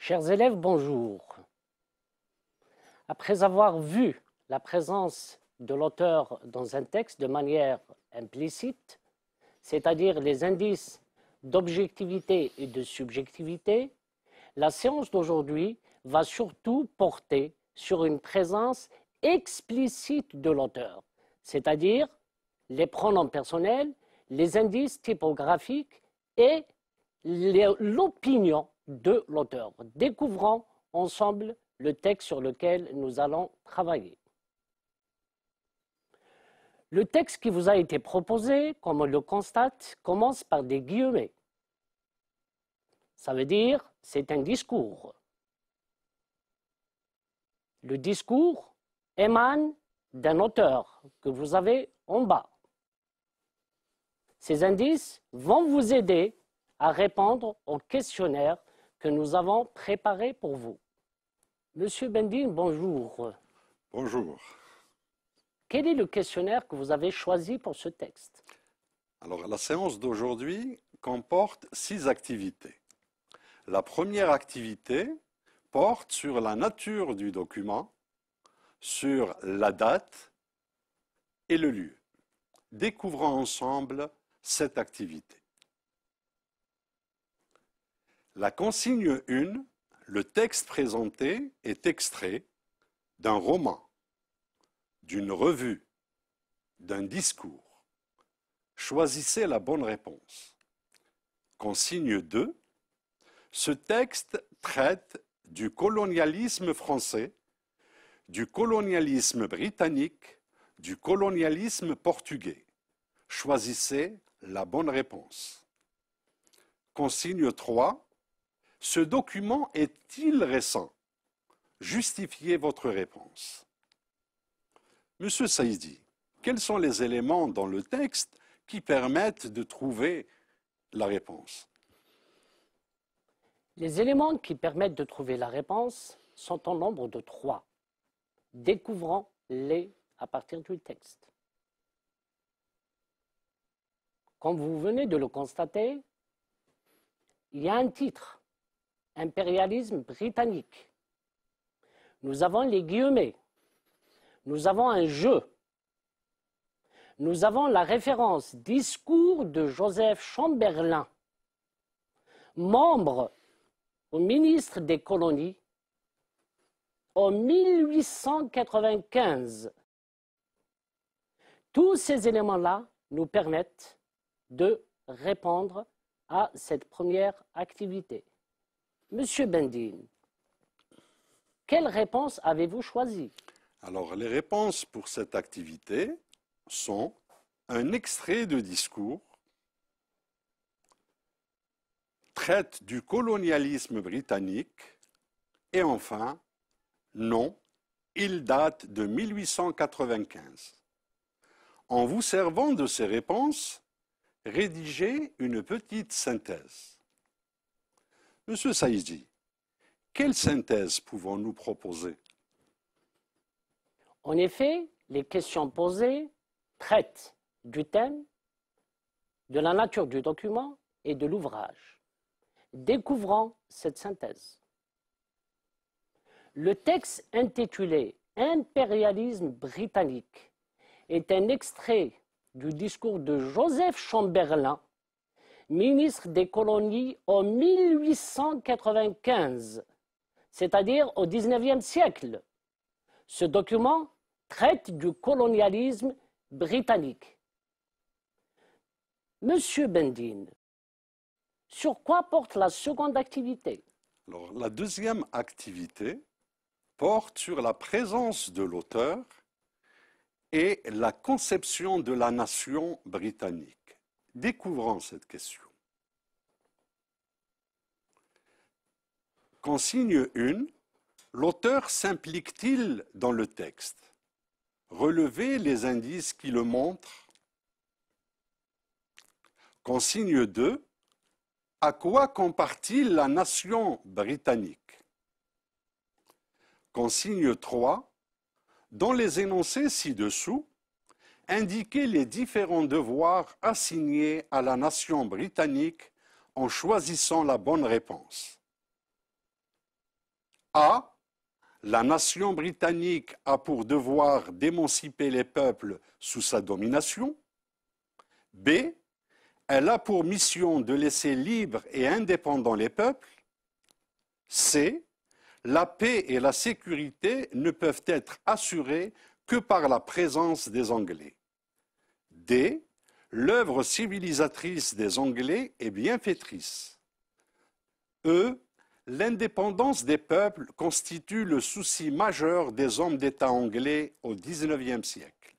Chers élèves, bonjour. Après avoir vu la présence de l'auteur dans un texte de manière implicite, c'est-à-dire les indices d'objectivité et de subjectivité, la séance d'aujourd'hui va surtout porter sur une présence explicite de l'auteur, c'est-à-dire les pronoms personnels, les indices typographiques et l'opinion de l'auteur. Découvrons ensemble le texte sur lequel nous allons travailler. Le texte qui vous a été proposé, comme on le constate, commence par des guillemets. Ça veut dire c'est un discours. Le discours émane d'un auteur que vous avez en bas. Ces indices vont vous aider à répondre au questionnaire que nous avons préparé pour vous. Monsieur Bendine, bonjour. Bonjour. Quel est le questionnaire que vous avez choisi pour ce texte? Alors, la séance d'aujourd'hui comporte 6 activités. La première activité porte sur la nature du document, sur la date et le lieu. Découvrons ensemble cette activité. La consigne 1, le texte présenté est extrait d'un roman, d'une revue, d'un discours. Choisissez la bonne réponse. Consigne 2, ce texte traite du colonialisme français, du colonialisme britannique, du colonialisme portugais. Choisissez la bonne réponse. Consigne 3, ce document est-il récent? Justifiez votre réponse. Monsieur Saïdi, quels sont les éléments dans le texte qui permettent de trouver la réponse? Les éléments qui permettent de trouver la réponse sont en nombre de 3. Découvrons-les à partir du texte. Comme vous venez de le constater, il y a un titre, impérialisme britannique. Nous avons les guillemets. Nous avons un jeu. Nous avons la référence discours de Joseph Chamberlain, membre au ministre des colonies en 1895. Tous ces éléments-là nous permettent de répondre à cette première activité. Monsieur Bendine, quelle réponse avez-vous choisie? Alors, les réponses pour cette activité sont un extrait de discours, traite du colonialisme britannique et enfin, non, il date de 1895. En vous servant de ces réponses, rédigez une petite synthèse. Monsieur Saïdi, quelle synthèse pouvons-nous proposer? En effet, les questions posées traitent du thème, de la nature du document et de l'ouvrage. Découvrons cette synthèse. Le texte intitulé « Impérialisme britannique » est un extrait du discours de Joseph Chamberlain, ministre des colonies en 1895, c'est-à-dire au XIXe siècle. Ce document traite du colonialisme britannique. Monsieur Bendine, sur quoi porte la seconde activité? Alors, la deuxième activité porte sur la présence de l'auteur et la conception de la nation britannique. Découvrons cette question. Consigne 1, l'auteur s'implique-t-il dans le texte? Relevez les indices qui le montrent. Consigne 2, à quoi compare-t-il la nation britannique? Consigne 3, dans les énoncés ci-dessous, indiquez les différents devoirs assignés à la nation britannique en choisissant la bonne réponse. A. La nation britannique a pour devoir d'émanciper les peuples sous sa domination. B. Elle a pour mission de laisser libres et indépendants les peuples. C. La paix et la sécurité ne peuvent être assurées que par la présence des Anglais. D. L'œuvre civilisatrice des Anglais est bienfaitrice. E. L'indépendance des peuples constitue le souci majeur des hommes d'État anglais au XIXe siècle.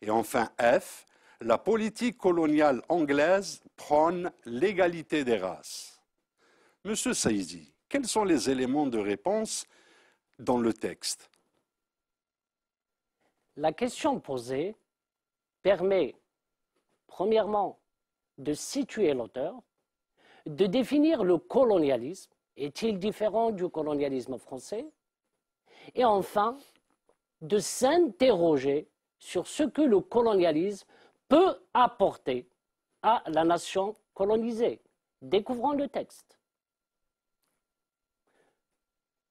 Et enfin F. La politique coloniale anglaise prône l'égalité des races. Monsieur Saïdi, quels sont les éléments de réponse dans le texte? La question posée permet, premièrement, de situer l'auteur, de définir le colonialisme, est-il différent du colonialisme français? Et enfin, de s'interroger sur ce que le colonialisme peut apporter à la nation colonisée. Découvrons le texte.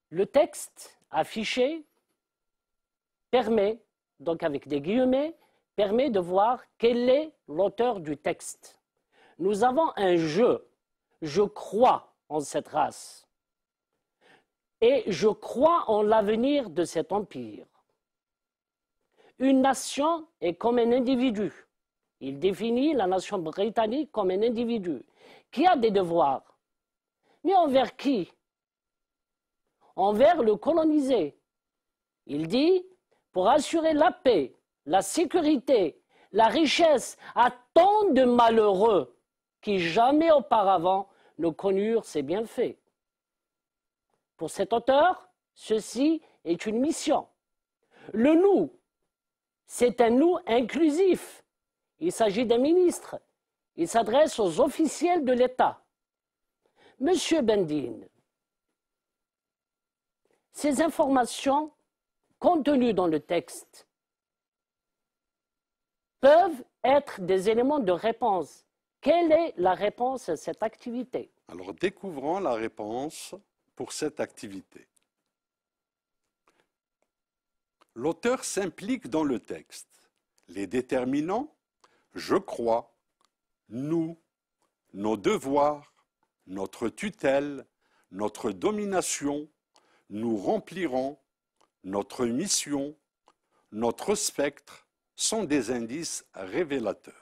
Le texte affiché permet, donc avec des guillemets, permet de voir quel est l'auteur du texte. Nous avons un je crois en cette race et je crois en l'avenir de cet empire. Une nation est comme un individu. Il définit la nation britannique comme un individu qui a des devoirs. Mais envers qui? Envers le colonisé. Il dit, pour assurer la paix, la sécurité, la richesse à tant de malheureux qui jamais auparavant ne connurent ses bienfaits. Pour cet auteur, ceci est une mission. Le nous, c'est un nous inclusif. Il s'agit d'un ministre. Il s'adresse aux officiels de l'État. Monsieur Bendine, ces informations contenues dans le texte peuvent être des éléments de réponse. Quelle est la réponse à cette activité? Alors, découvrons la réponse pour cette activité. L'auteur s'implique dans le texte. Les déterminants, je crois, nous, nos devoirs, notre tutelle, notre domination, nous remplirons, notre mission, notre spectre sont des indices révélateurs.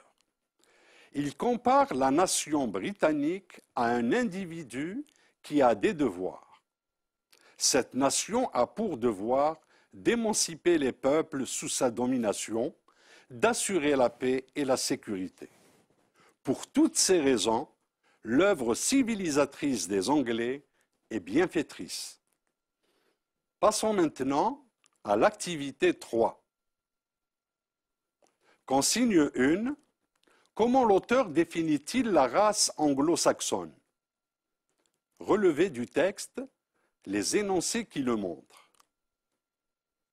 Il compare la nation britannique à un individu qui a des devoirs. Cette nation a pour devoir d'émanciper les peuples sous sa domination, d'assurer la paix et la sécurité. Pour toutes ces raisons, l'œuvre civilisatrice des Anglais est bienfaitrice. Passons maintenant à l'activité 3. Consigne 1. Comment l'auteur définit-il la race anglo-saxonne? Relevez du texte les énoncés qui le montrent.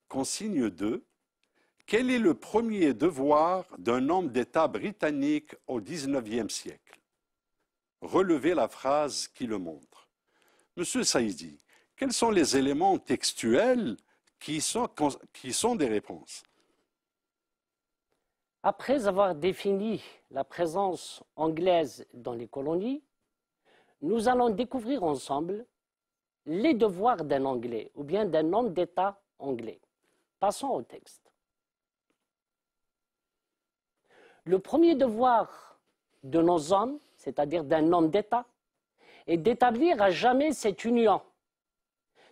Consigne 2. Quel est le premier devoir d'un homme d'État britannique au XIXe siècle? Relevez la phrase qui le montre. Monsieur Saïdi, quels sont les éléments textuels qui sont des réponses? Après avoir défini la présence anglaise dans les colonies, nous allons découvrir ensemble les devoirs d'un Anglais ou bien d'un homme d'État anglais. Passons au texte. Le premier devoir de nos hommes, c'est-à-dire d'un homme d'État, est d'établir à jamais cette union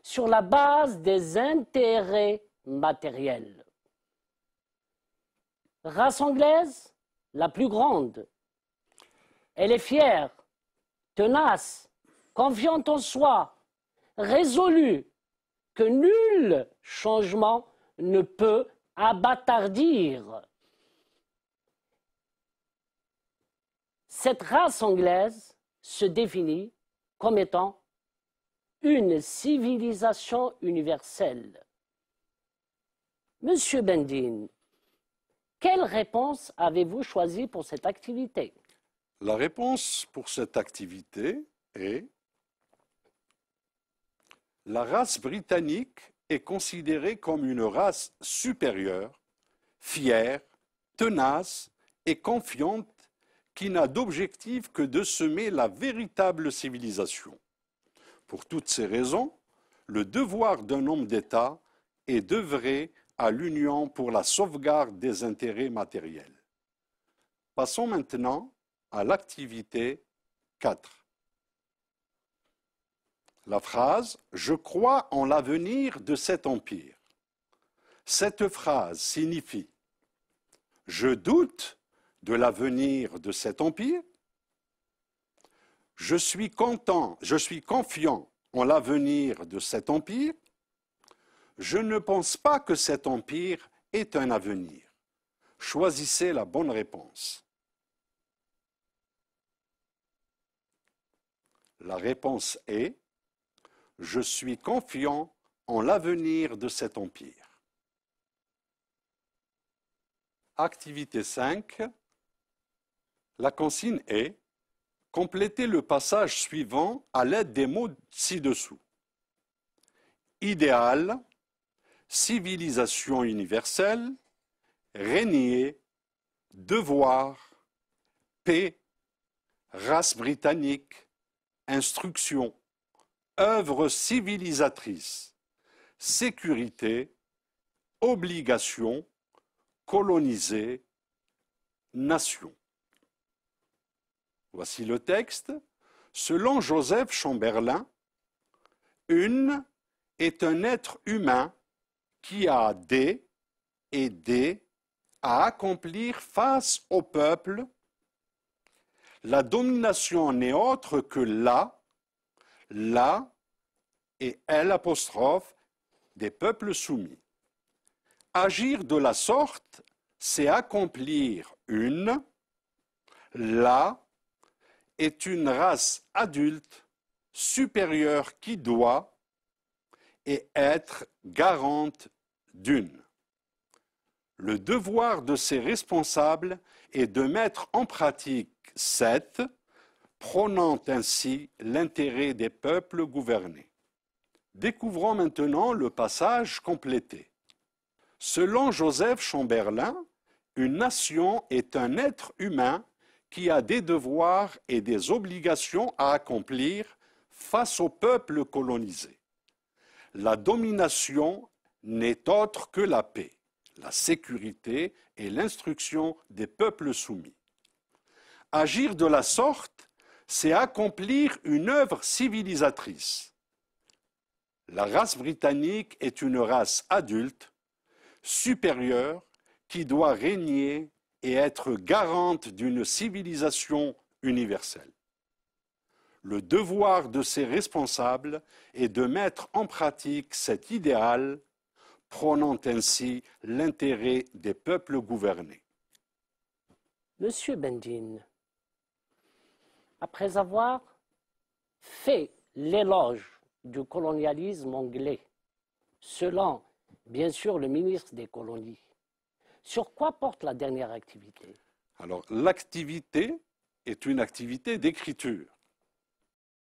sur la base des intérêts matériels. Race anglaise, la plus grande. Elle est fière, tenace, confiante en soi, résolue, que nul changement ne peut abattardir. Cette race anglaise se définit comme étant une civilisation universelle. Monsieur Bendine, quelle réponse avez-vous choisi pour cette activité? La réponse pour cette activité est La race britannique est considérée comme une race supérieure, fière, tenace et confiante qui n'a d'objectif que de semer la véritable civilisation. Pour toutes ces raisons, le devoir d'un homme d'État est d'œuvrer à l'union pour la sauvegarde des intérêts matériels. Passons maintenant à l'activité 4. La phrase « Je crois en l'avenir de cet empire ». Cette phrase signifie « Je doute de l'avenir de cet empire ». Je suis confiant en l'avenir de cet empire. Je ne pense pas que cet empire ait un avenir. Choisissez la bonne réponse. La réponse est « Je suis confiant en l'avenir de cet empire ». Activité 5. La consigne est « Complétez le passage suivant à l'aide des mots ci-dessous. Idéal, civilisation universelle, régner, devoir, paix, race britannique, instruction, œuvre civilisatrice, sécurité, obligation, coloniser, nation. Voici le texte. Selon Joseph Chamberlain, une est un être humain qui a des à accomplir face au peuple. La domination n'est autre que la et L' des peuples soumis. Agir de la sorte, c'est accomplir une. La est une race adulte supérieure qui doit et être garante d'une. Le devoir de ses responsables est de mettre en pratique cette, prônant ainsi l'intérêt des peuples gouvernés. Découvrons maintenant le passage complété. Selon Joseph Chamberlain, une nation est un être humain qui a des devoirs et des obligations à accomplir face au peuple colonisé. La domination n'est autre que la paix, la sécurité et l'instruction des peuples soumis. Agir de la sorte, c'est accomplir une œuvre civilisatrice. La race britannique est une race adulte, supérieure, qui doit régner et être garante d'une civilisation universelle. Le devoir de ses responsables est de mettre en pratique cet idéal, prônant ainsi l'intérêt des peuples gouvernés. Monsieur Bendine, après avoir fait l'éloge du colonialisme anglais, selon, bien sûr, le ministre des colonies, sur quoi porte la dernière activité? Alors, l'activité est une activité d'écriture.